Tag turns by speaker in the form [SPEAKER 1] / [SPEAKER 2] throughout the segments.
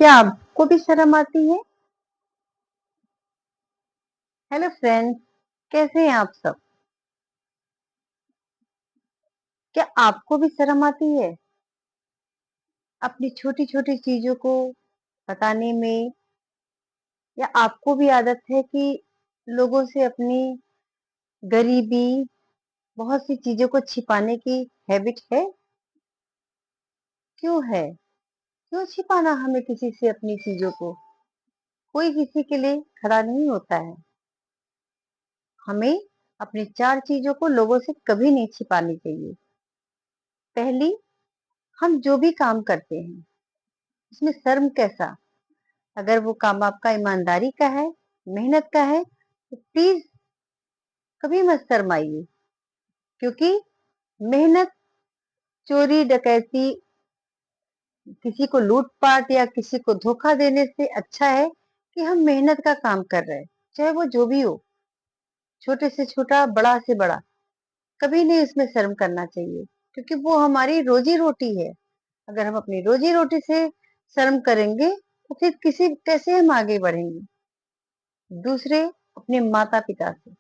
[SPEAKER 1] क्या आपको भी शर्म आती है? हेलो फ्रेंड्स, कैसे हैं आप सब? क्या आपको भी शर्म आती है अपनी छोटी-छोटी चीज़ों को बताने में, या आपको भी आदत है कि लोगों से अपनी गरीबी, बहुत सी चीज़ों को छिपाने की हैबिट है? क्यों है? क्यों छिपाना हमें किसी से अपनी चीज़ों को? कोई किसी के लिए खड़ा नहीं होता है। हमें अपनी 4 चीज़ों को लोगों से कभी नहीं छिपानी चाहिए। पहली, हम जो भी काम करते हैं, उसमें शर्म कैसा? अगर वो काम आपका ईमानदारी का है, मेहनत का है, तो प्लीज कभी मत शर्माइए, क्योंकि मेहनत, चोरी डकैती, किसी को लूट-पाट या किसी को धोखा देने से अच्छा है कि हम मेहनत का काम कर रहे हैं, चाहे वो जो भी हो, छोटे से छोटा, बड़ा से बड़ा। कभी नहीं उसमें शर्म करना चाहिए, क्योंकि वो हमारी रोजी-रोटी है। अगर हम अपनी रोजी-रोटी से शर्म करेंगे, तो फिर किसी कैसे हम आगे बढ़ेंगे? दूसरे, अपने माता-पिता से।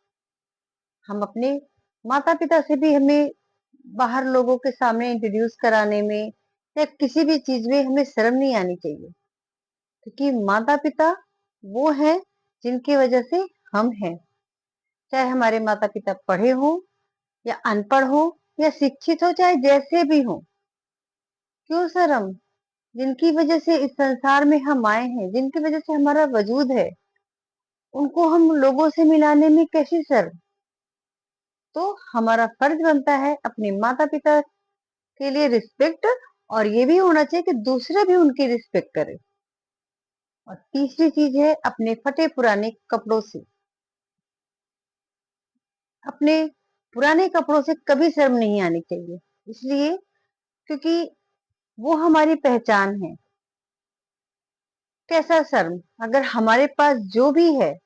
[SPEAKER 1] हम अपने माता-पिता से भी हमें बाहर लोगों के सामने इंट्रोड्यूस कराने में या किसी भी चीज़ में हमें शर्म नहीं आनी चाहिए, क्योंकि माता-पिता वो हैं जिनकी वजह से हम हैं। चाहे हमारे माता-पिता पढ़े हों या अनपढ़ हों या शिक्षित हो, चाहे जैसे भी हों। क्यों शर्म? जिनकी वजह से इस संसार में हम आए हैं, जिनकी वजह से हमारा वजूद है, उनको हम लोगों से मिलाने में कैसी शर्म? तो हमारा फर्ज बनता है अपने माता-पिता के लिए रिस्पेक्ट, और ये भी होना चाहिए कि दूसरे भी उनकी रिस्पेक्ट करें। और तीसरी चीज है, अपने फटे पुराने कपड़ों से, अपने पुराने कपड़ों से कभी शर्म नहीं आनी चाहिए। इसलिए क्योंकि वो हमारी पहचान है। कैसा शर्म? अगर हमारे पास जो भी है,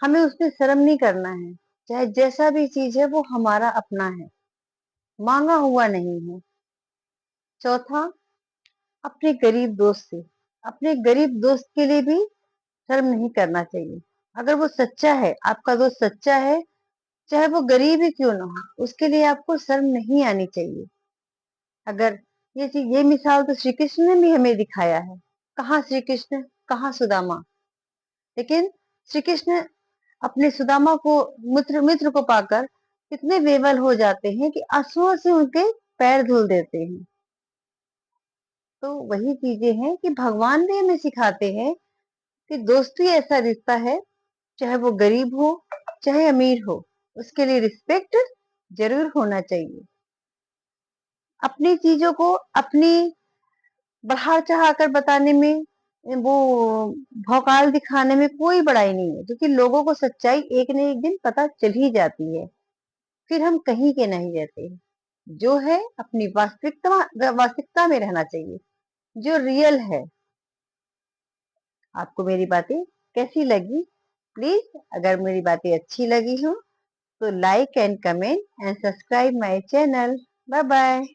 [SPEAKER 1] हमें उसमें शर्म नहीं करना है। चाहे जैसा भी चीज है, वो हमारा अपना है, मांगा हुआ नहीं है। चौथा, अपने गरीब दोस्त से, अपने गरीब दोस्त के लिए भी शर्म नहीं करना चाहिए। अगर वो सच्चा है, आपका दोस्त सच्चा है, चाहे वो गरीब ही क्यों ना हो, उसके लिए आपको शर्म नहीं आनी चाहिए। अगर ये मिसाल तो श्री कृष्ण ने भी हमें दिखाया है। कहाँ श्री कृष्ण, कहाँ सुदामा? लेकिन श्री कृष्ण अपने सुदामा को, मित्र मित्र को पाकर इतने बेबल हो जाते हैं कि आंसुओं से उनके पैर धुल देते हैं। तो वही चीजें हैं कि भगवान भी हमें सिखाते हैं कि दोस्ती ऐसा रिश्ता है, चाहे वो गरीब हो, चाहे अमीर हो, उसके लिए रिस्पेक्ट जरूर होना चाहिए। अपनी चीजों को अपनी बढ़ा चढ़ा कर बताने में, वो भौकाल दिखाने में कोई बड़ाई नहीं है, क्योंकि लोगों को सच्चाई एक न एक दिन पता चल ही जाती है। फिर हम कहीं के नहीं रहते। जो है अपनी वास्तविकता में रहना चाहिए, जो रियल है। आपको मेरी बातें कैसी लगी? प्लीज, अगर मेरी बातें अच्छी लगी हो तो like and comment and subscribe my channel. Bye bye.